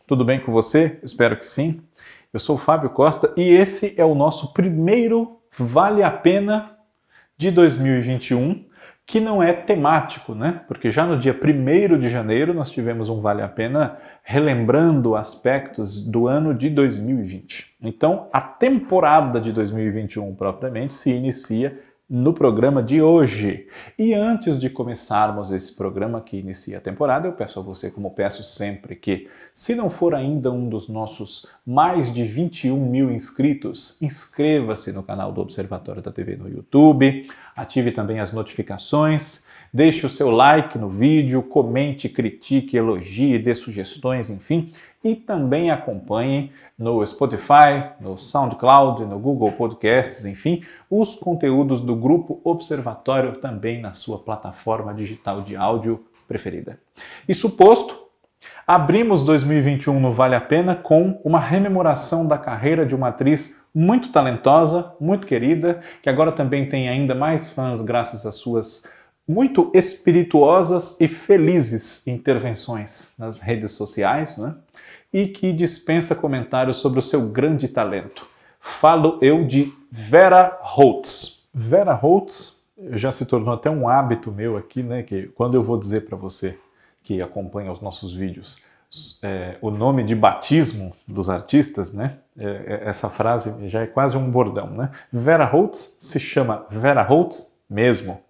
Tudo bem com você? Espero que sim. Eu sou o Fábio Costa e esse é o nosso primeiro Vale a Pena de 2021, que não é temático, né? Porque já no dia 1º de janeiro nós tivemos um Vale a Pena relembrando aspectos do ano de 2020. Então, a temporada de 2021 propriamente se inicia no programa de hoje. E antes de começarmos esse programa que inicia a temporada, eu peço a você, como peço sempre, que se não for ainda um dos nossos mais de 21 mil inscritos, inscreva-se no canal do Observatório da TV no YouTube, ative também as notificações, deixe o seu like no vídeo, comente, critique, elogie, dê sugestões, enfim. E também acompanhem no Spotify, no SoundCloud, no Google Podcasts, enfim, os conteúdos do Grupo Observatório também na sua plataforma digital de áudio preferida. Isso posto, abrimos 2021 no Vale a Pena com uma rememoração da carreira de uma atriz muito talentosa, muito querida, que agora também tem ainda mais fãs graças às suas muito espirituosas e felizes intervenções nas redes sociais, né? E que dispensa comentários sobre o seu grande talento. Falo eu de Vera Holtz. Vera Holtz já se tornou até um hábito meu aqui, né? Que quando eu vou dizer para você que acompanha os nossos vídeos o nome de batismo dos artistas, né? Essa frase já é quase um bordão, né? Vera Holtz se chama Vera Holtz mesmo.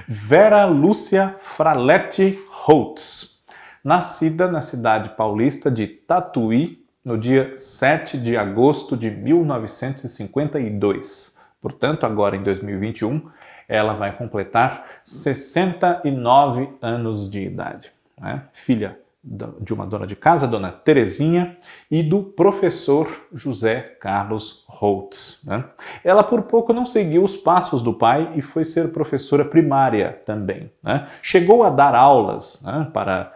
Vera Lúcia Fraletti Holtz, nascida na cidade paulista de Tatuí no dia 7 de agosto de 1952. Portanto, agora em 2021, ela vai completar 69 anos de idade. Né? Filha de uma dona de casa, dona Terezinha, e do professor José Carlos Holtz. Né? Ela por pouco não seguiu os passos do pai e foi ser professora primária também. Né? Chegou a dar aulas, né, para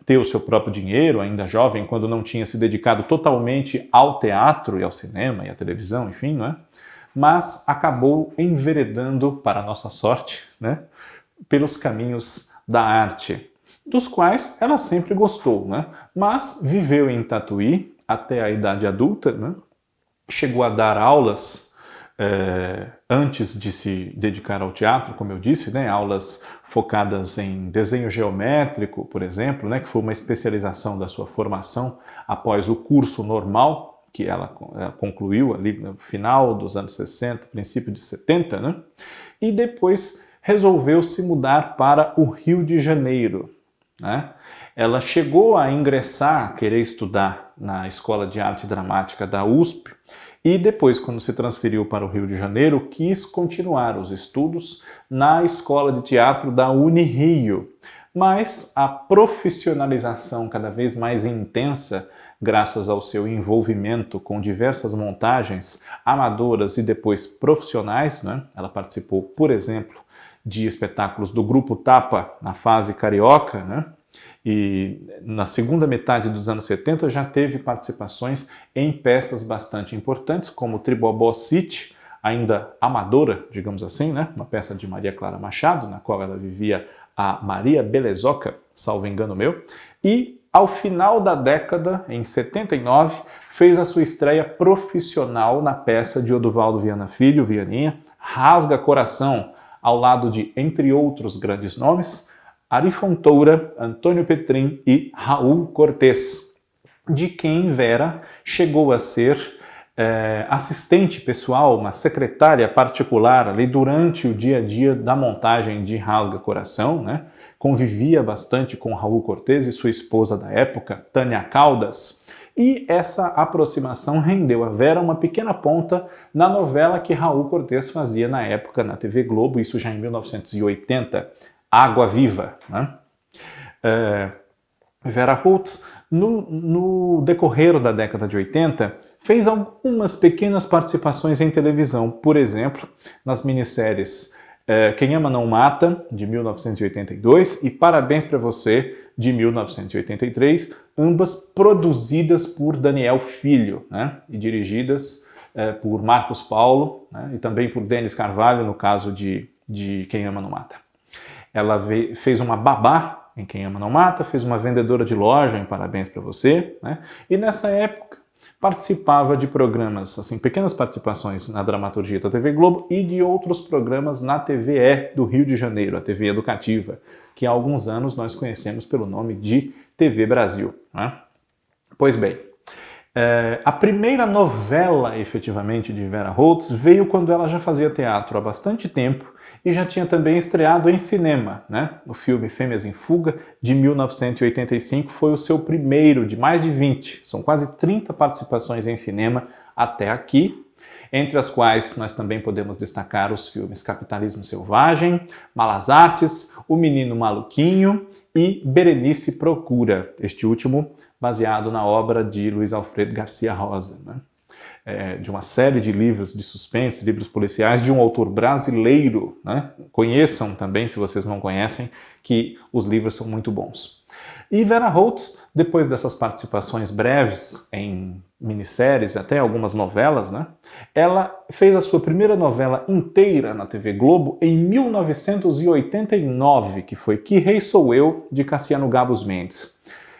ter o seu próprio dinheiro, ainda jovem, quando não tinha se dedicado totalmente ao teatro e ao cinema e à televisão, enfim, né? Mas acabou enveredando, para a nossa sorte, né, pelos caminhos da arte, dos quais ela sempre gostou, né? Mas viveu em Tatuí até a idade adulta, né? Chegou a dar aulas antes de se dedicar ao teatro, como eu disse, né? Aulas focadas em desenho geométrico, por exemplo, né? Que foi uma especialização da sua formação após o curso normal que ela concluiu ali no final dos anos 60, princípio de 70, né? E depois resolveu se mudar para o Rio de Janeiro. Né? Ela chegou a ingressar, a querer estudar na Escola de Arte Dramática da USP e depois, quando se transferiu para o Rio de Janeiro, quis continuar os estudos na Escola de Teatro da Unirio. Mas a profissionalização cada vez mais intensa, graças ao seu envolvimento com diversas montagens amadoras e depois profissionais, né? Ela participou, por exemplo, de espetáculos do Grupo Tapa na fase carioca, né? E na segunda metade dos anos 70 já teve participações em peças bastante importantes, como Tribobó City, ainda amadora, digamos assim, né? Uma peça de Maria Clara Machado, na qual ela vivia a Maria Belezoca, salvo engano meu, e ao final da década, em 79, fez a sua estreia profissional na peça de Oduvaldo Viana Filho, Vianinha, Rasga Coração, ao lado de, entre outros grandes nomes, Ari Fontoura, Antônio Petrin e Raul Cortez, de quem Vera chegou a ser assistente pessoal, uma secretária particular ali durante o dia a dia da montagem de Rasga Coração, né? Convivia bastante com Raul Cortez e sua esposa da época, Tânia Caldas, e essa aproximação rendeu a Vera uma pequena ponta na novela que Raul Cortez fazia na época na TV Globo, isso já em 1980, Água Viva. Né? Vera Holtz, no decorrer da década de 80, fez algumas pequenas participações em televisão, por exemplo, nas minisséries Quem Ama Não Mata, de 1982, e Parabéns para Você, de 1983, ambas produzidas por Daniel Filho, né? E dirigidas por Marcos Paulo, né? E também por Denis Carvalho, no caso de Quem Ama Não Mata. Ela fez uma babá em Quem Ama Não Mata, fez uma vendedora de loja em Parabéns para Você, né? E nessa época participava de programas, assim, pequenas participações na dramaturgia da TV Globo e de outros programas na TVE do Rio de Janeiro, a TV Educativa, que há alguns anos nós conhecemos pelo nome de TV Brasil, né? Pois bem, a primeira novela, efetivamente, de Vera Holtz veio quando ela já fazia teatro há bastante tempo e já tinha também estreado em cinema, né? O filme Fêmeas em Fuga, de 1985, foi o seu primeiro de mais de 20. São quase 30 participações em cinema até aqui, entre as quais nós também podemos destacar os filmes Capitalismo Selvagem, Malas Artes, O Menino Maluquinho e Berenice Procura, este último baseado na obra de Luiz Alfredo Garcia Rosa, né? De uma série de livros de suspense, livros policiais, de um autor brasileiro, né? Conheçam também, se vocês não conhecem, que os livros são muito bons. E Vera Holtz, depois dessas participações breves em minisséries, até algumas novelas, né? Ela fez a sua primeira novela inteira na TV Globo em 1989, que foi Que Rei Sou Eu, de Cassiano Gabos Mendes.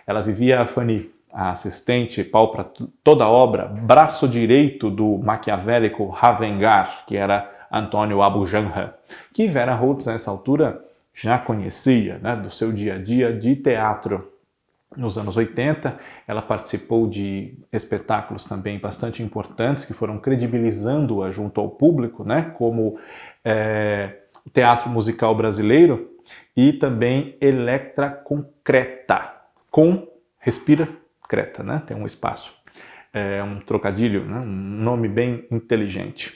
Ela vivia a Fanny, a assistente, pau para toda a obra, braço direito do maquiavélico Ravengar, que era Antônio Abu Janra, que Vera Holtz, nessa altura, já conhecia, né, do seu dia a dia de teatro. Nos anos 80, ela participou de espetáculos também bastante importantes, que foram credibilizando-a junto ao público, né, como o Teatro Musical Brasileiro e também Electra Concreta. Respira Creta, né? Tem um espaço. É um trocadilho, né? Um nome bem inteligente.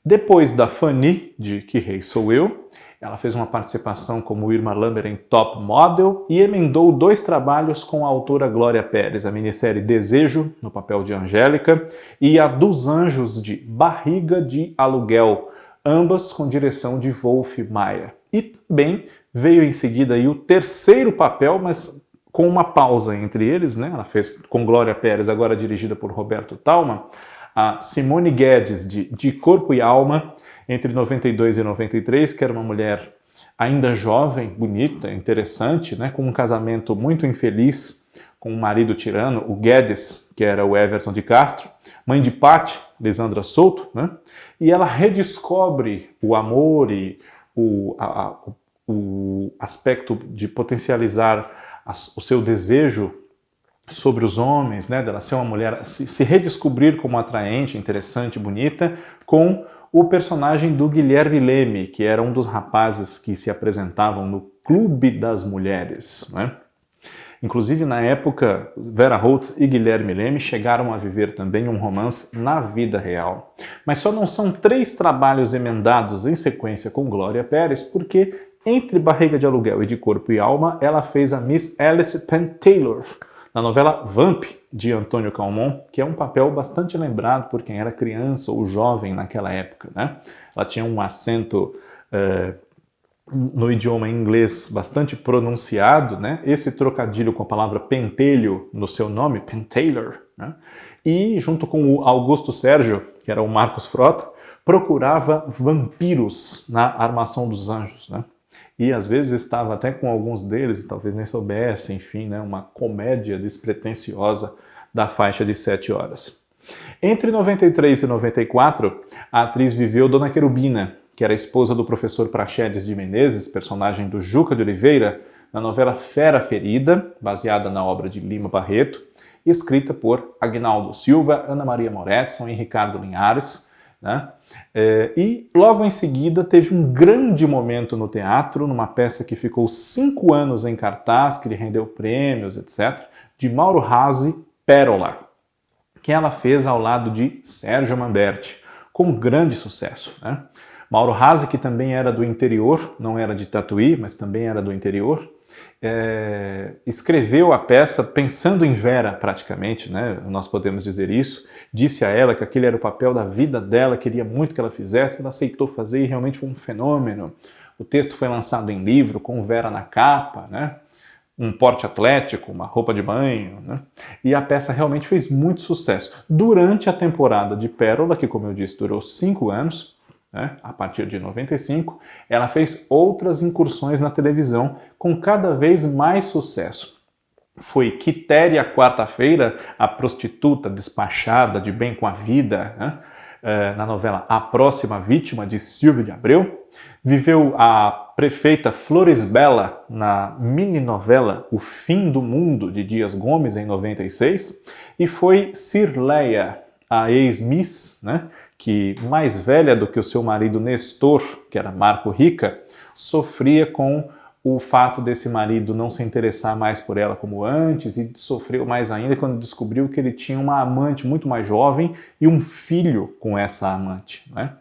Depois da Fanny, de Que Rei Sou Eu, ela fez uma participação como Irma Lamber em Top Model e emendou 2 trabalhos com a autora Glória Pérez, a minissérie Desejo, no papel de Angélica, e a Dos Anjos, de Barriga de Aluguel, ambas com direção de Wolf Maia. E também veio em seguida aí o terceiro papel, mas com uma pausa entre eles, né? Ela fez com Glória Pérez, agora dirigida por Roberto Thalma, a Simone Guedes, de Corpo e Alma, entre 92 e 93, que era uma mulher ainda jovem, bonita, interessante, né? Com um casamento muito infeliz com um marido tirano, o Guedes, que era o Everton de Castro, mãe de Patti, Lisandra Souto, né? E ela redescobre o amor e o aspecto de potencializar o seu desejo sobre os homens, né, dela ser uma mulher, se redescobrir como atraente, interessante, bonita, com o personagem do Guilherme Leme, que era um dos rapazes que se apresentavam no Clube das Mulheres, né? Inclusive, na época, Vera Holtz e Guilherme Leme chegaram a viver também um romance na vida real. Mas só não são 3 trabalhos emendados em sequência com Glória Pérez, porque entre Barriga de Aluguel e De Corpo e Alma, ela fez a Miss Alice Penn Taylor, na novela Vamp, de Antônio Calmon, que é um papel bastante lembrado por quem era criança ou jovem naquela época, né? Ela tinha um acento no idioma inglês bastante pronunciado, né? Esse trocadilho com a palavra pentelho no seu nome, Penn Taylor, né? E junto com o Augusto Sérgio, que era o Marcos Frota, procurava vampiros na Armação dos Anjos, né? E às vezes estava até com alguns deles, e talvez nem soubesse, enfim, né, uma comédia despretensiosa da faixa de 7 horas. Entre 93 e 94, a atriz viveu Dona Querubina, que era esposa do professor Praxedes de Menezes, personagem do Juca de Oliveira, na novela Fera Ferida, baseada na obra de Lima Barreto, escrita por Agnaldo Silva, Ana Maria Moretson e Ricardo Linhares, né? E logo em seguida teve um grande momento no teatro, numa peça que ficou 5 anos em cartaz, que lhe rendeu prêmios, etc., de Mauro Razzi, Pérola, que ela fez ao lado de Sérgio Manberti, com grande sucesso, né? Mauro Razzi, que também era do interior, não era de Tatuí, mas também era do interior, escreveu a peça pensando em Vera, praticamente, né? Nós podemos dizer isso. Disse a ela que aquele era o papel da vida dela, queria muito que ela fizesse, ela aceitou fazer e realmente foi um fenômeno. O texto foi lançado em livro, com Vera na capa, né? Um porte atlético, uma roupa de banho, né? E a peça realmente fez muito sucesso. Durante a temporada de Pérola, que, como eu disse, durou 5 anos, né? A partir de 95, ela fez outras incursões na televisão com cada vez mais sucesso. Foi Quitéria Quarta-feira, a prostituta despachada de bem com a vida, né? Na novela A Próxima Vítima, de Silvio de Abreu. Viveu a prefeita Floresbella na mini-novela O Fim do Mundo, de Dias Gomes, em 96. E foi Cirleia, a ex-miss, né? Que, mais velha do que o seu marido Nestor, que era Marco Rica, sofria com o fato desse marido não se interessar mais por ela como antes, e sofreu mais ainda quando descobriu que ele tinha uma amante muito mais jovem e um filho com essa amante, né?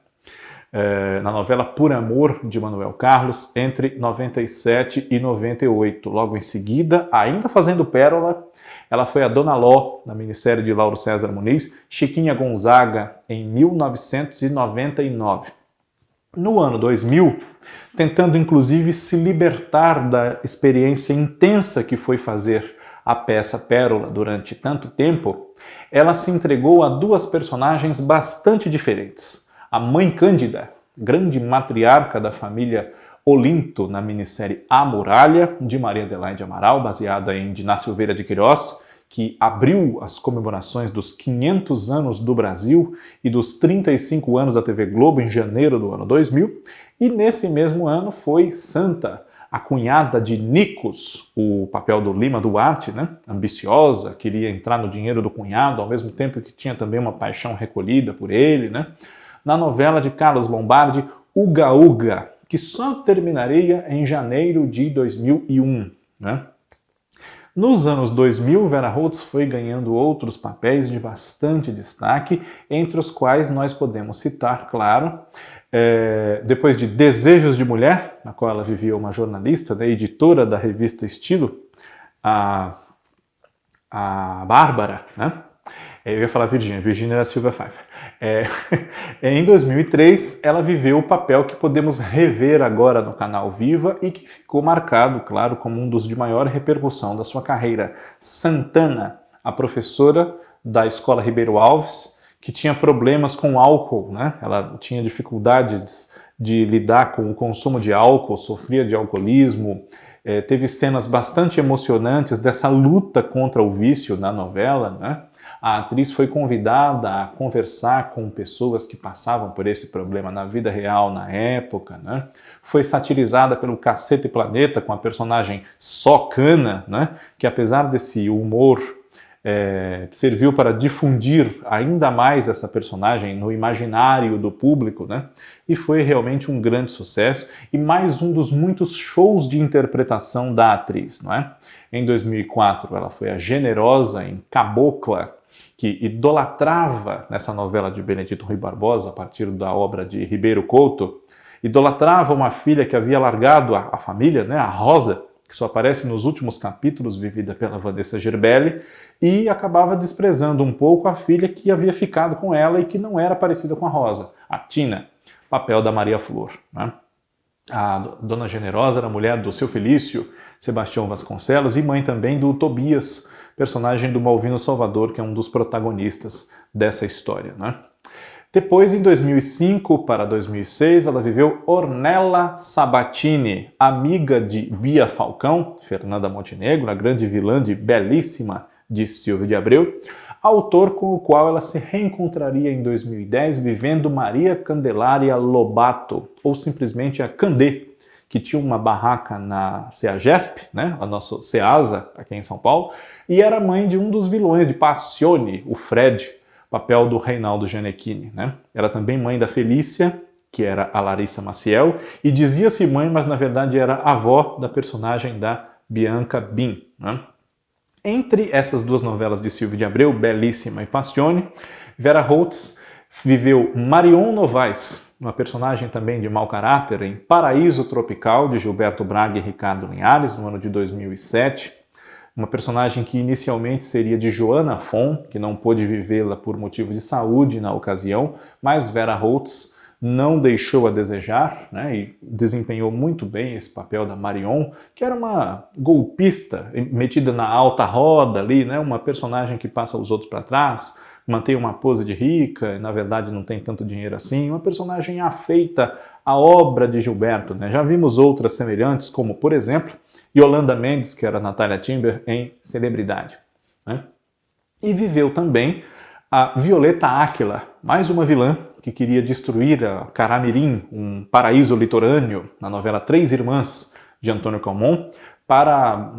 Na novela Por Amor, de Manuel Carlos, entre 97 e 98. Logo em seguida, ainda fazendo pérola, ela foi a Dona Ló, na minissérie de Lauro César Muniz, Chiquinha Gonzaga, em 1999. No ano 2000, tentando inclusive se libertar da experiência intensa que foi fazer a peça Pérola durante tanto tempo, ela se entregou a duas personagens bastante diferentes. A Mãe Cândida, grande matriarca da família Olinto, na minissérie A Muralha, de Maria Adelaide Amaral, baseada em Diná Silveira de Queiroz, que abriu as comemorações dos 500 anos do Brasil e dos 35 anos da TV Globo em janeiro do ano 2000, e nesse mesmo ano foi Santa, a cunhada de Nicos, o papel do Lima Duarte, né? Ambiciosa, queria entrar no dinheiro do cunhado, ao mesmo tempo que tinha também uma paixão recolhida por ele, né? Na novela de Carlos Lombardi, Uga Uga, que só terminaria em janeiro de 2001, né? Nos anos 2000, Vera Holtz foi ganhando outros papéis de bastante destaque, entre os quais nós podemos citar, claro, depois de Desejos de Mulher, na qual ela vivia uma jornalista, né, editora da revista Estilo, a Bárbara, né? Eu ia falar Virgínia era Silvia Pfeiffer. Em 2003, ela viveu o papel que podemos rever agora no canal Viva e que ficou marcado, claro, como um dos de maior repercussão da sua carreira. Santana, a professora da Escola Ribeiro Alves, que tinha problemas com álcool, né? Ela tinha dificuldades de lidar com o consumo de álcool, sofria de alcoolismo. Teve cenas bastante emocionantes dessa luta contra o vício na novela, né? A atriz foi convidada a conversar com pessoas que passavam por esse problema na vida real na época, né? Foi satirizada pelo Cacete Planeta com a personagem Socana, né? Que apesar desse humor serviu para difundir ainda mais essa personagem no imaginário do público, né? E foi realmente um grande sucesso e mais um dos muitos shows de interpretação da atriz, não é? Em 2004, ela foi a Generosa em Cabocla, que idolatrava, nessa novela de Benedito Rui Barbosa, a partir da obra de Ribeiro Couto, idolatrava uma filha que havia largado a família, né, a Rosa, que só aparece nos últimos capítulos, vivida pela Vanessa Gerbelli, e acabava desprezando um pouco a filha que havia ficado com ela e que não era parecida com a Rosa, a Tina, papel da Maria Flor, né? A Dona Generosa era mulher do Seu Felício, Sebastião Vasconcelos, e mãe também do Tobias, personagem do Malvino Salvador, que é um dos protagonistas dessa história, né? Depois, em 2005 para 2006, ela viveu Ornella Sabatini, amiga de Bia Falcão, Fernanda Montenegro, a grande vilã de Belíssima, de Silvio de Abreu, autor com o qual ela se reencontraria em 2010 vivendo Maria Candelária Lobato, ou simplesmente a Candê, que tinha uma barraca na CEAGESP, né, a nossa CEASA, aqui em São Paulo, e era mãe de um dos vilões de Passione, o Fred, papel do Reinaldo Gianecchini, né? Era também mãe da Felícia, que era a Larissa Maciel, e dizia-se mãe, mas na verdade era avó da personagem da Bianca Bin, né? Entre essas duas novelas de Silvio de Abreu, Belíssima e Passione, Vera Holtz viveu Marion Novaes, uma personagem também de mau caráter, em Paraíso Tropical, de Gilberto Braga e Ricardo Linhares, no ano de 2007. Uma personagem que inicialmente seria de Joana Fon, que não pôde vivê-la por motivo de saúde na ocasião, mas Vera Holtz não deixou a desejar, né, e desempenhou muito bem esse papel da Marion, que era uma golpista metida na alta roda ali, né, uma personagem que passa os outros para trás, mantém uma pose de rica e na verdade não tem tanto dinheiro assim, uma personagem afeita à obra de Gilberto, né? Já vimos outras semelhantes, como por exemplo, Yolanda Mendes, que era Natalia Timber em Celebridade, né? E viveu também a Violeta Áquila, mais uma vilã que queria destruir a Caramirim, um paraíso litorâneo, na novela Três Irmãs, de Antônio Calmon, para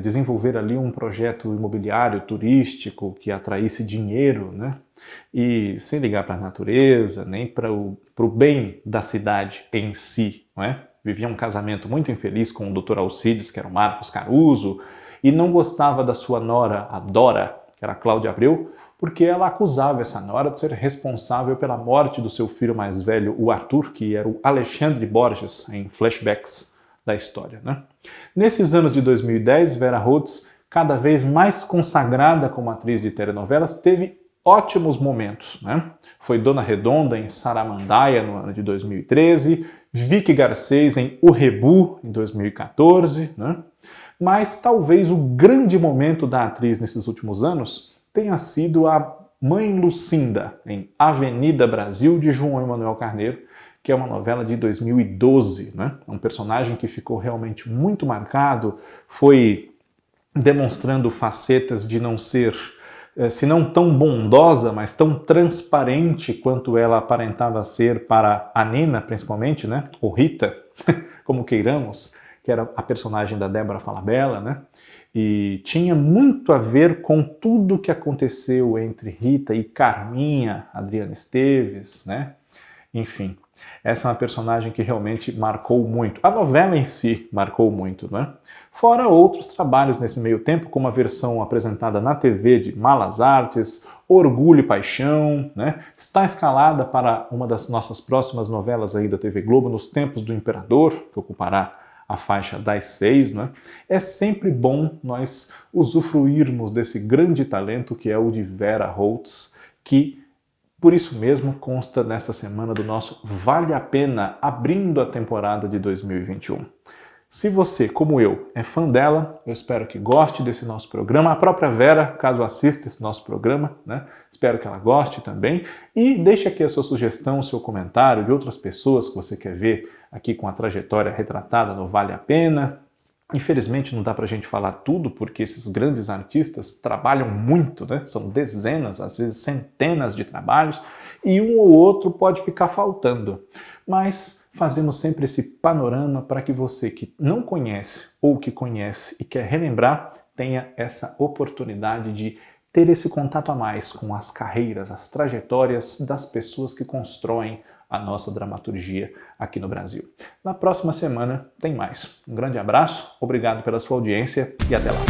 desenvolver ali um projeto imobiliário, turístico, que atraísse dinheiro, né? E sem ligar para a natureza, nem para o bem da cidade em si, não é? Vivia um casamento muito infeliz com o Dr. Alcides, que era o Marcos Caruso, e não gostava da sua nora, a Dora, que era a Cláudia Abreu, porque ela acusava essa nora de ser responsável pela morte do seu filho mais velho, o Arthur, que era o Alexandre Borges, em flashbacks da história, né? Nesses anos de 2010, Vera Holtz, cada vez mais consagrada como atriz de telenovelas, teve ótimos momentos, né? Foi Dona Redonda em Saramandaia no ano de 2013, Vicky Garcês em O Rebu em 2014, né? Mas talvez o grande momento da atriz nesses últimos anos tenha sido a Mãe Lucinda em Avenida Brasil de João Emanuel Carneiro, que é uma novela de 2012, né? Um personagem que ficou realmente muito marcado, foi demonstrando facetas de não ser, se não tão bondosa, mas tão transparente quanto ela aparentava ser para a Nina, principalmente, né? Ou Rita, como queiramos, que era a personagem da Débora Falabella, né? E tinha muito a ver com tudo que aconteceu entre Rita e Carminha, Adriana Esteves, né? Enfim, essa é uma personagem que realmente marcou muito. A novela em si marcou muito, né? Fora outros trabalhos nesse meio tempo, como a versão apresentada na TV de Malas Artes, Orgulho e Paixão, né? Está escalada para uma das nossas próximas novelas aí da TV Globo, Nos Tempos do Imperador, que ocupará a faixa das 6, né? É sempre bom nós usufruirmos desse grande talento que é o de Vera Holtz, que por isso mesmo consta nesta semana do nosso Vale a Pena, abrindo a temporada de 2021. Se você, como eu, é fã dela, eu espero que goste desse nosso programa. A própria Vera, caso assista esse nosso programa, né? Espero que ela goste também. E deixe aqui a sua sugestão, o seu comentário de outras pessoas que você quer ver aqui com a trajetória retratada no Vale a Pena. Infelizmente não dá pra gente falar tudo, porque esses grandes artistas trabalham muito, né? São dezenas, às vezes centenas de trabalhos, e um ou outro pode ficar faltando. Mas fazemos sempre esse panorama para que você que não conhece ou que conhece e quer relembrar, tenha essa oportunidade de ter esse contato a mais com as carreiras, as trajetórias das pessoas que constroem a nossa dramaturgia aqui no Brasil. Na próxima semana tem mais. Um grande abraço, obrigado pela sua audiência e até lá.